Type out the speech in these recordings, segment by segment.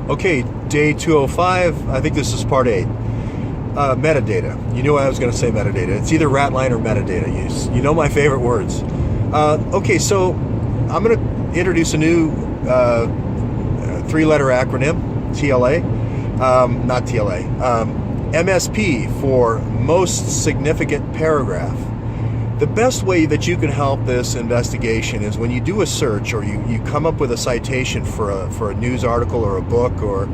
Okay, day 205. I think this is part 8. Metadata. You knew I was going to say metadata. It's either ratline or metadata use. You know my favorite words. Okay, so I'm going to introduce a new 3-letter acronym, TLA. Not TLA. MSP for most significant paragraph. The best way that you can help this investigation is when you do a search or you come up with a citation for a news article or a book or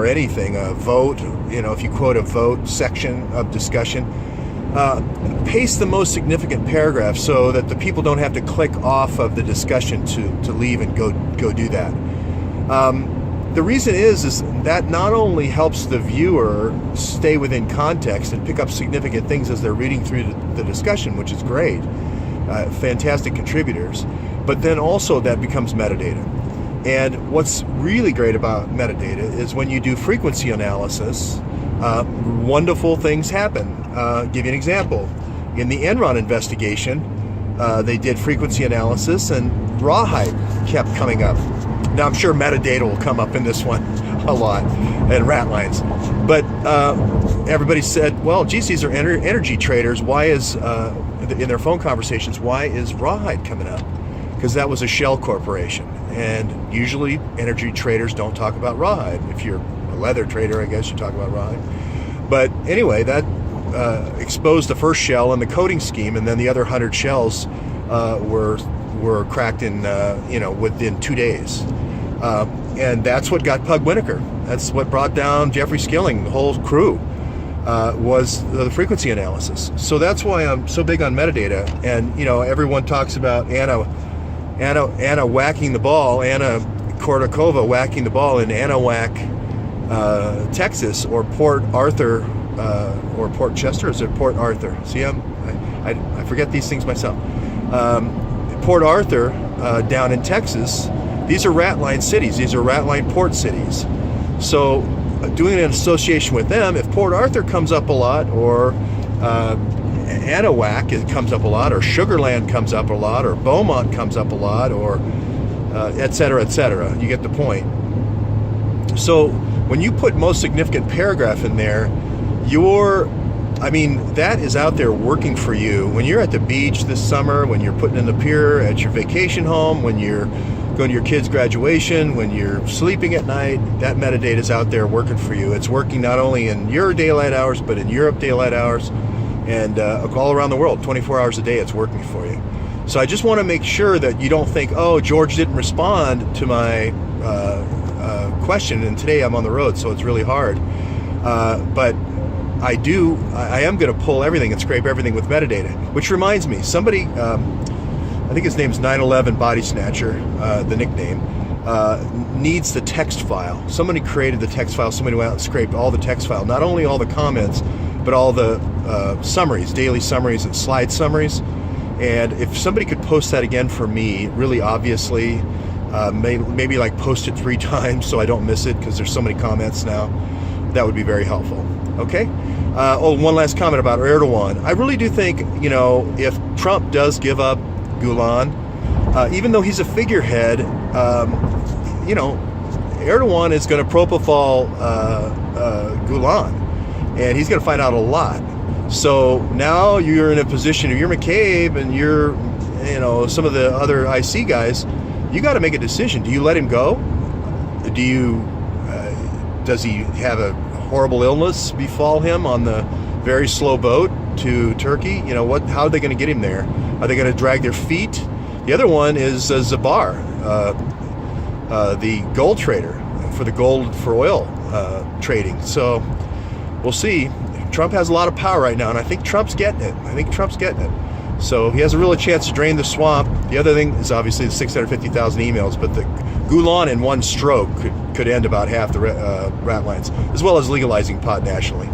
anything, a vote, if you quote a vote section of discussion, paste the most significant paragraph so that the people don't have to click off of the discussion to leave and go do that. The reason is that not only helps the viewer stay within context and pick up significant things as they're reading through the discussion, which is great, fantastic contributors, but then also that becomes metadata. And what's really great about metadata is when you do frequency analysis, wonderful things happen. Give you an example. In the Enron investigation, they did frequency analysis and rawhide kept coming up. Now, I'm sure metadata will come up in this one a lot, and rat lines. But everybody said, well, geez, these are energy traders. Why is, in their phone conversations, why is rawhide coming up? Because that was a shell corporation. And usually energy traders don't talk about rawhide. If you're a leather trader, I guess you talk about rawhide. But anyway, that exposed the first shell and the coding scheme, and then the other 100 shells were cracked in, within 2 days. And that's what got Pug Winokur. That's what brought down Jeffrey Skilling, the whole crew, was the frequency analysis. So that's why I'm so big on metadata. And, everyone talks about Anna whacking the ball, Anna Kournikova whacking the ball in Anahuac, Texas, or Port Arthur, or Port Chester. Is it Port Arthur? See, I forget these things myself. Port Arthur, down in Texas, these are ratline cities. These are ratline port cities. So doing an association with them, if Port Arthur comes up a lot, or Anahuac comes up a lot, or Sugarland comes up a lot, or Beaumont comes up a lot, or et cetera, you get the point. So when you put most significant paragraph in there, that is out there working for you. When you're at the beach this summer, when you're putting in the pier at your vacation home, when you're going to your kid's graduation, when you're sleeping at night, that metadata is out there working for you. It's working not only in your daylight hours, but in Europe daylight hours, and all around the world, 24 hours a day, it's working for you. So I just want to make sure that you don't think, oh, George didn't respond to my question, and today I'm on the road, so it's really hard. But I am going to pull everything and scrape everything with metadata. Which reminds me, somebody, I think his name's 9/11 Body Snatcher, the nickname, needs the text file. Somebody created the text file. Somebody went out and scraped all the text file. Not only all the comments, but all the summaries, daily summaries and slide summaries. And if somebody could post that again for me, really obviously, maybe like post it 3 times so I don't miss it, because there's so many comments now, that would be very helpful. Okay? One last comment about Erdogan. I really do think, if Trump does give up Gulen, even though he's a figurehead, Erdogan is going to propofol Gulen, and he's going to find out a lot. So now you're in a position, if you're McCabe and you're, some of the other IC guys, you got to make a decision. Do you let him go? Does he have a horrible illness befall him on the very slow boat to Turkey? How are they going to get him there? Are they going to drag their feet? The other one is Zabar, the gold trader for the gold for oil trading. So we'll see. Trump has a lot of power right now, and I think Trump's getting it. So he has a real chance to drain the swamp. The other thing is obviously the 650,000 emails, but the Gulen in one stroke could end about half the rat lines, as well as legalizing pot nationally.